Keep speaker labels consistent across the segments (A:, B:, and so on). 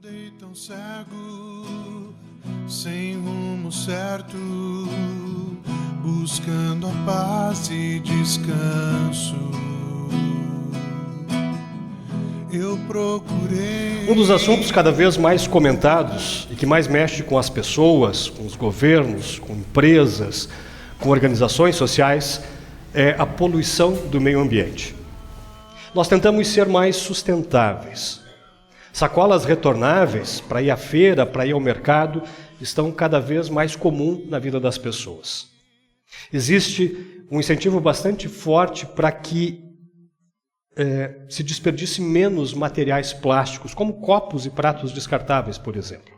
A: Andei tão cego, sem rumo certo, buscando a paz e descanso. Eu procurei.
B: Um dos assuntos cada vez mais comentados e que mais mexe com as pessoas, com os governos, com empresas, com organizações sociais, é a poluição do meio ambiente. Nós tentamos ser mais sustentáveis. Sacolas retornáveis para ir à feira, para ir ao mercado, estão cada vez mais comum na vida das pessoas. Existe um incentivo bastante forte para que se desperdice menos materiais plásticos, como copos e pratos descartáveis, por exemplo.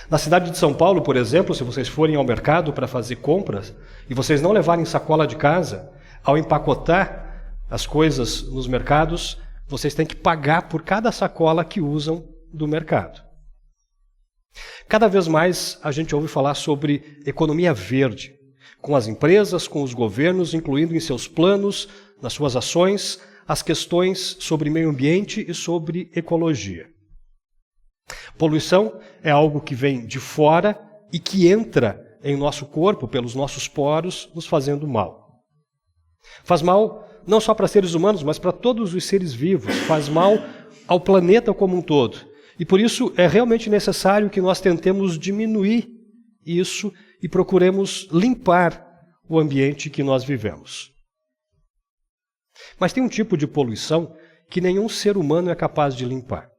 B: Na cidade de São Paulo, por exemplo, se vocês forem ao mercado para fazer compras e vocês não levarem sacola de casa, ao empacotar as coisas nos mercados, vocês têm que pagar por cada sacola que usam do mercado. Cada vez mais a gente ouve falar sobre economia verde, com as empresas, com os governos, incluindo em seus planos, nas suas ações, as questões sobre meio ambiente e sobre ecologia. Poluição é algo que vem de fora e que entra em nosso corpo, pelos nossos poros, nos fazendo mal. Faz mal não só para seres humanos, mas para todos os seres vivos. Faz mal ao planeta como um todo. E por isso é realmente necessário que nós tentemos diminuir isso e procuremos limpar o ambiente que nós vivemos. Mas tem um tipo de poluição que nenhum ser humano é capaz de limpar.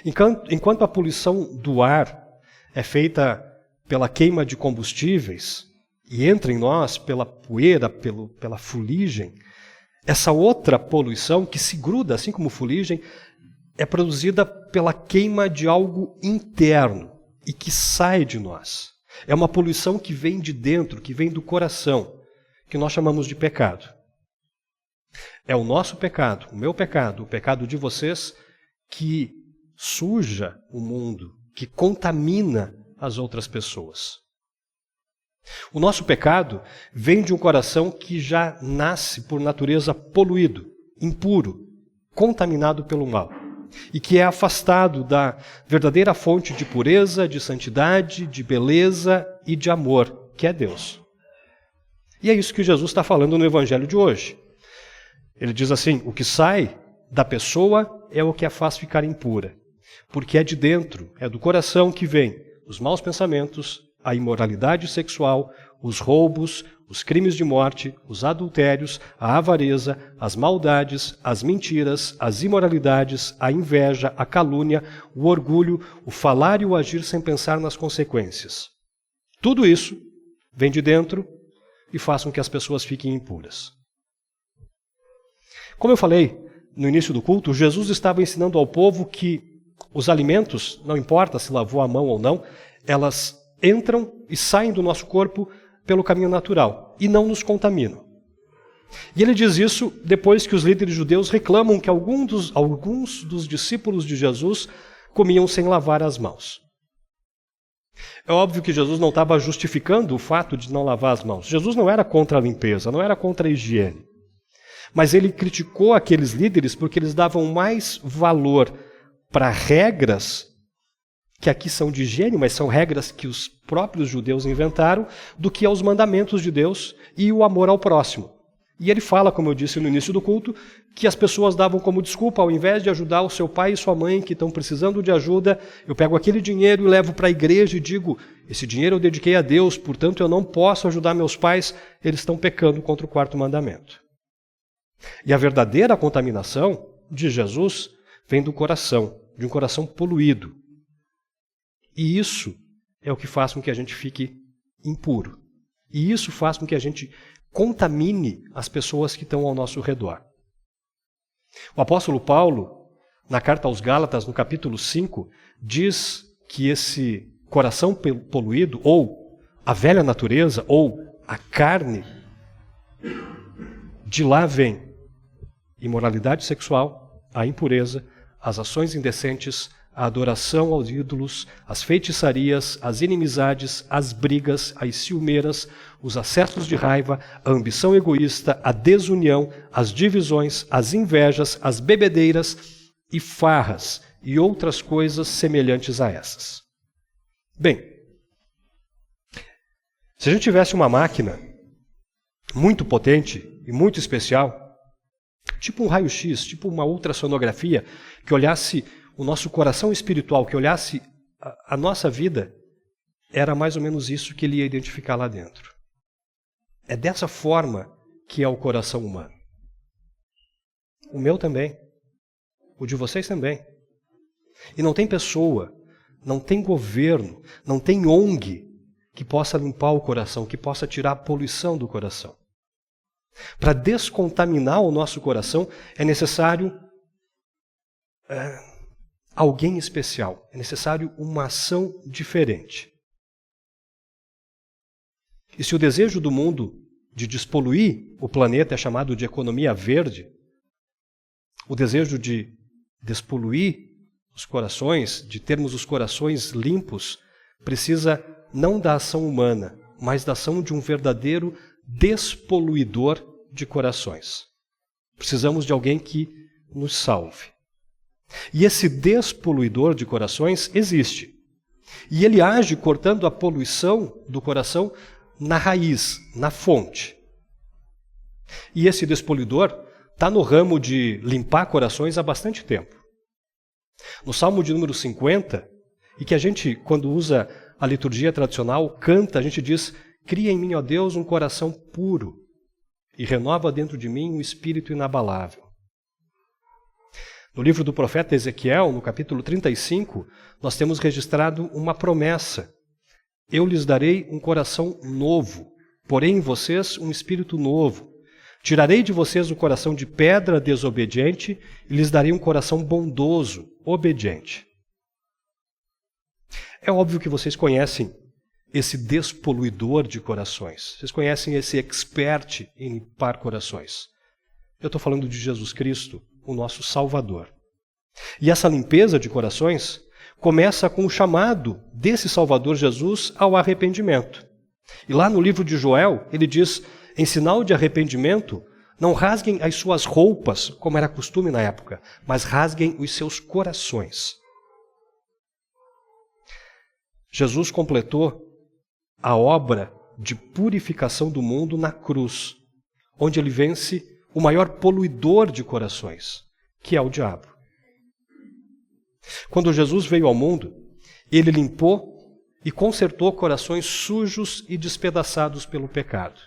B: Enquanto a poluição do ar é feita pela queima de combustíveis e entra em nós pela poeira, pela fuligem, essa outra poluição que se gruda, assim como fuligem, é produzida pela queima de algo interno e que sai de nós. É uma poluição que vem de dentro, que vem do coração, que nós chamamos de pecado. É o nosso pecado, o meu pecado, o pecado de vocês, que suja o mundo, que contamina as outras pessoas. O nosso pecado vem de um coração que já nasce por natureza poluído, impuro, contaminado pelo mal, e que é afastado da verdadeira fonte de pureza, de santidade, de beleza e de amor, que é Deus. E é isso que Jesus está falando no Evangelho de hoje. Ele diz assim: o que sai da pessoa é o que a faz ficar impura, porque é de dentro, é do coração que vem os maus pensamentos, a imoralidade sexual, os roubos, os crimes de morte, os adultérios, a avareza, as maldades, as mentiras, as imoralidades, a inveja, a calúnia, o orgulho, o falar e o agir sem pensar nas consequências. Tudo isso vem de dentro e faz com que as pessoas fiquem impuras. Como eu falei no início do culto, Jesus estava ensinando ao povo que os alimentos, não importa se lavou a mão ou não, elas entram e saem do nosso corpo pelo caminho natural e não nos contaminam. E ele diz isso depois que os líderes judeus reclamam que alguns dos discípulos de Jesus comiam sem lavar as mãos. É óbvio que Jesus não estava justificando o fato de não lavar as mãos. Jesus não era contra a limpeza, não era contra a higiene. Mas ele criticou aqueles líderes porque eles davam mais valor para regras que aqui são de higiene, mas são regras que os próprios judeus inventaram, do que aos mandamentos de Deus e o amor ao próximo. E ele fala, como eu disse no início do culto, que as pessoas davam como desculpa, ao invés de ajudar o seu pai e sua mãe que estão precisando de ajuda, eu pego aquele dinheiro e levo para a igreja e digo, esse dinheiro eu dediquei a Deus, portanto eu não posso ajudar meus pais, eles estão pecando contra o quarto mandamento. E a verdadeira contaminação de Jesus vem do coração, de um coração poluído. E isso é o que faz com que a gente fique impuro. E isso faz com que a gente contamine as pessoas que estão ao nosso redor. O apóstolo Paulo, na carta aos Gálatas, no capítulo 5, diz que esse coração poluído, ou a velha natureza, ou a carne, de lá vem imoralidade sexual, a impureza, as ações indecentes, a adoração aos ídolos, as feitiçarias, as inimizades, as brigas, as ciumeiras, os acessos de raiva, a ambição egoísta, a desunião, as divisões, as invejas, as bebedeiras e farras, e outras coisas semelhantes a essas. Bem, se a gente tivesse uma máquina muito potente e muito especial, tipo um raio-x, tipo uma ultrassonografia, que olhasse o nosso coração espiritual, que olhasse a nossa vida, era mais ou menos isso que ele ia identificar lá dentro. É dessa forma que é o coração humano. O meu também. O de vocês também. E não tem pessoa, não tem governo, não tem ONG que possa limpar o coração, que possa tirar a poluição do coração. Para descontaminar o nosso coração é necessário alguém especial, é necessário uma ação diferente. E se o desejo do mundo de despoluir o planeta é chamado de economia verde, o desejo de despoluir os corações, de termos os corações limpos, precisa não da ação humana, mas da ação de um verdadeiro despoluidor de corações. Precisamos de alguém que nos salve. E esse despoluidor de corações existe. E ele age cortando a poluição do coração na raiz, na fonte. E esse despoluidor está no ramo de limpar corações há bastante tempo. No Salmo de número 50, e que a gente, quando usa a liturgia tradicional, canta, a gente diz: cria em mim, ó Deus, um coração puro e renova dentro de mim um espírito inabalável. No livro do profeta Ezequiel, no capítulo 35, nós temos registrado uma promessa: eu lhes darei um coração novo, porém em vocês um espírito novo. Tirarei de vocês o coração de pedra desobediente e lhes darei um coração bondoso, obediente. É óbvio que vocês conhecem esse despoluidor de corações. Vocês conhecem esse expert em limpar corações. Eu estou falando de Jesus Cristo, o nosso Salvador. E essa limpeza de corações começa com o chamado desse Salvador Jesus ao arrependimento. E lá no livro de Joel, ele diz: em sinal de arrependimento, não rasguem as suas roupas, como era costume na época, mas rasguem os seus corações. Jesus completou a obra de purificação do mundo na cruz, onde ele vence o maior poluidor de corações, que é o diabo. Quando Jesus veio ao mundo, ele limpou e consertou corações sujos e despedaçados pelo pecado.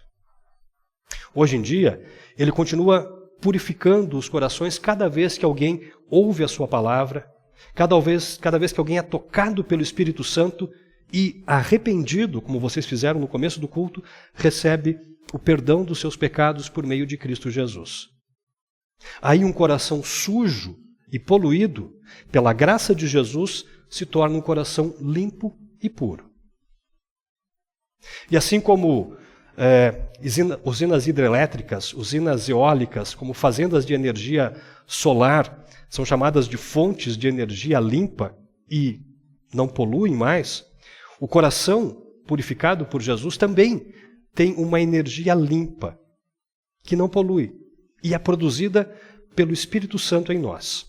B: Hoje em dia, ele continua purificando os corações cada vez que alguém ouve a sua palavra, cada vez que alguém é tocado pelo Espírito Santo e arrependido, como vocês fizeram no começo do culto, recebe o perdão dos seus pecados por meio de Cristo Jesus. Aí um coração sujo e poluído, pela graça de Jesus, se torna um coração limpo e puro. E assim como usinas hidrelétricas, usinas eólicas, como fazendas de energia solar, são chamadas de fontes de energia limpa e não poluem mais, o coração purificado por Jesus também tem uma energia limpa, que não polui, e é produzida pelo Espírito Santo em nós.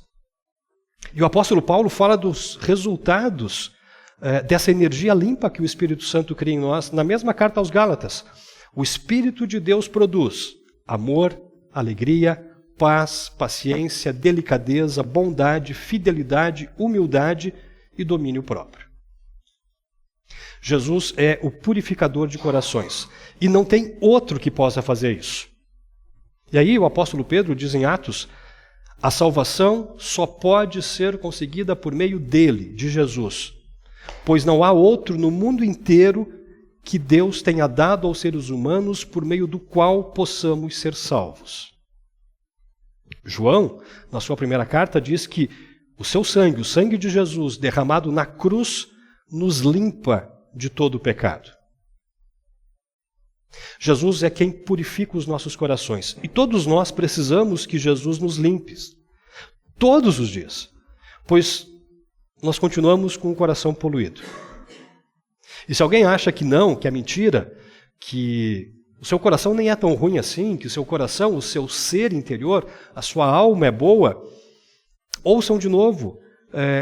B: E o apóstolo Paulo fala dos resultados dessa energia limpa que o Espírito Santo cria em nós, na mesma carta aos Gálatas. O Espírito de Deus produz amor, alegria, paz, paciência, delicadeza, bondade, fidelidade, humildade e domínio próprio. Jesus é o purificador de corações e não tem outro que possa fazer isso. E aí o apóstolo Pedro diz em Atos: a salvação só pode ser conseguida por meio dele, de Jesus, pois não há outro no mundo inteiro que Deus tenha dado aos seres humanos por meio do qual possamos ser salvos. João, na sua primeira carta, diz que o seu sangue, o sangue de Jesus derramado na cruz, nos limpa de todo o pecado. Jesus é quem purifica os nossos corações. E todos nós precisamos que Jesus nos limpe. Todos os dias. Pois nós continuamos com o coração poluído. E se alguém acha que não, que é mentira, que o seu coração nem é tão ruim assim, que o seu coração, o seu ser interior, a sua alma é boa, ouçam de novo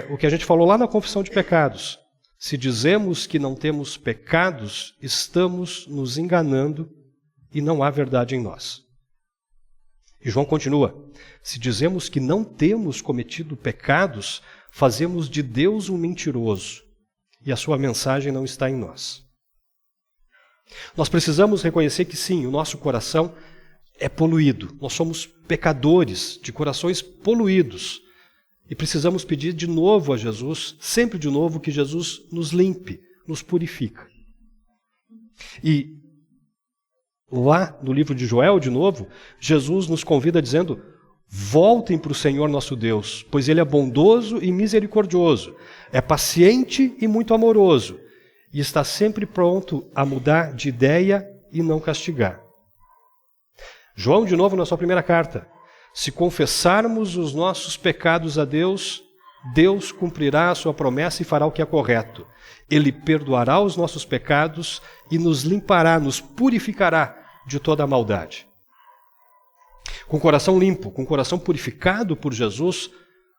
B: o que a gente falou lá na confissão de pecados. Se dizemos que não temos pecados, estamos nos enganando e não há verdade em nós. E João continua: se dizemos que não temos cometido pecados, fazemos de Deus um mentiroso e a sua mensagem não está em nós. Nós precisamos reconhecer que sim, o nosso coração é poluído. Nós somos pecadores de corações poluídos. E precisamos pedir de novo a Jesus, sempre de novo, que Jesus nos limpe, nos purifica. E lá no livro de Joel, de novo, Jesus nos convida dizendo: voltem para o Senhor nosso Deus, pois Ele é bondoso e misericordioso, é paciente e muito amoroso, e está sempre pronto a mudar de ideia e não castigar. João, de novo, na sua primeira carta: se confessarmos os nossos pecados a Deus, Deus cumprirá a sua promessa e fará o que é correto. Ele perdoará os nossos pecados e nos limpará, nos purificará de toda a maldade. Com o coração limpo, com o coração purificado por Jesus,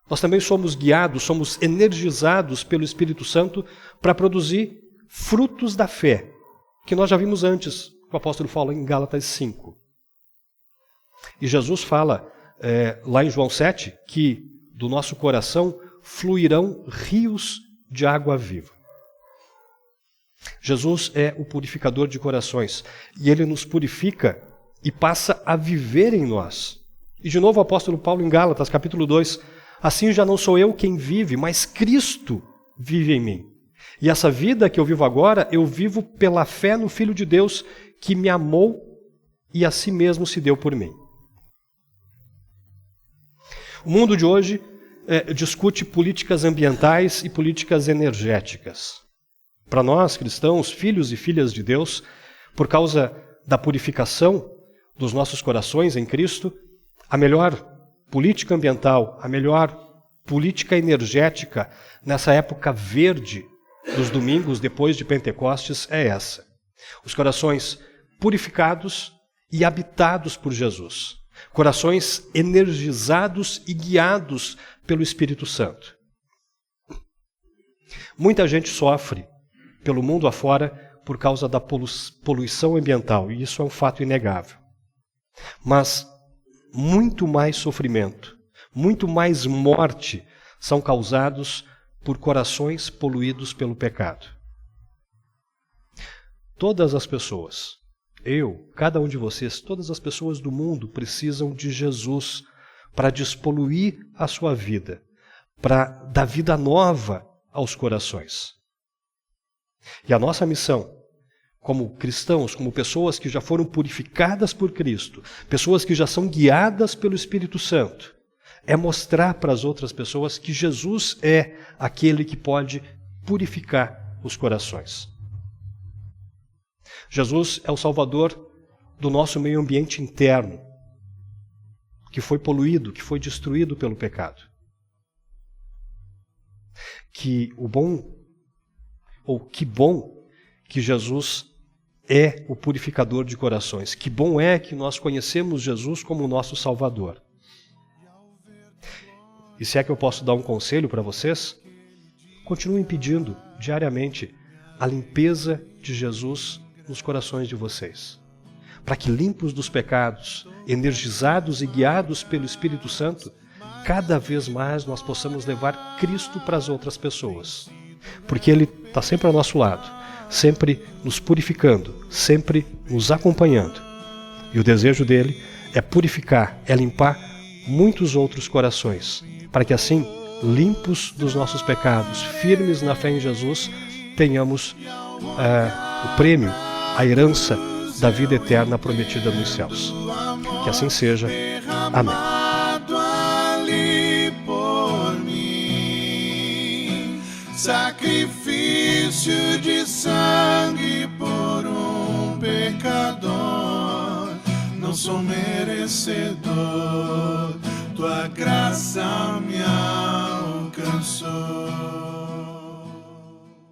B: nós também somos guiados, somos energizados pelo Espírito Santo para produzir frutos da fé, que nós já vimos antes, o apóstolo fala em Gálatas 5. E Jesus fala lá em João 7 que do nosso coração fluirão rios de água viva. Jesus é o purificador de corações e Ele nos purifica e passa a viver em nós. E de novo o apóstolo Paulo em Gálatas, capítulo 2, assim já não sou eu quem vive, mas Cristo vive em mim. E essa vida que eu vivo agora, eu vivo pela fé no Filho de Deus que me amou e a si mesmo se deu por mim. O mundo de hoje discute políticas ambientais e políticas energéticas. Para nós, cristãos, filhos e filhas de Deus, por causa da purificação dos nossos corações em Cristo, a melhor política ambiental, a melhor política energética nessa época verde dos domingos depois de Pentecostes é essa. Os corações purificados e habitados por Jesus. Corações energizados e guiados pelo Espírito Santo. Muita gente sofre pelo mundo afora por causa da poluição ambiental, e isso é um fato inegável. Mas muito mais sofrimento, muito mais morte são causados por corações poluídos pelo pecado. Todas as pessoas, eu, cada um de vocês, todas as pessoas do mundo precisam de Jesus para despoluir a sua vida, para dar vida nova aos corações. E a nossa missão, como cristãos, como pessoas que já foram purificadas por Cristo, pessoas que já são guiadas pelo Espírito Santo, é mostrar para as outras pessoas que Jesus é aquele que pode purificar os corações. Jesus é o Salvador do nosso meio ambiente interno, que foi poluído, que foi destruído pelo pecado. Que bom que Jesus é o purificador de corações. Que bom é que nós conhecemos Jesus como nosso Salvador. E se é que eu posso dar um conselho para vocês, continuem pedindo diariamente a limpeza de Jesus nos corações de vocês, para que, limpos dos pecados, energizados e guiados pelo Espírito Santo, cada vez mais nós possamos levar Cristo para as outras pessoas, porque Ele está sempre ao nosso lado, sempre nos purificando, sempre nos acompanhando. E o desejo dele é purificar, é limpar muitos outros corações, para que assim, limpos dos nossos pecados, firmes na fé em Jesus, tenhamos o prêmio, a herança da vida eterna prometida nos céus. Que assim seja. Amém.
A: Sacrifício de sangue por um pecador, não sou merecedor, tua graça me alcançou.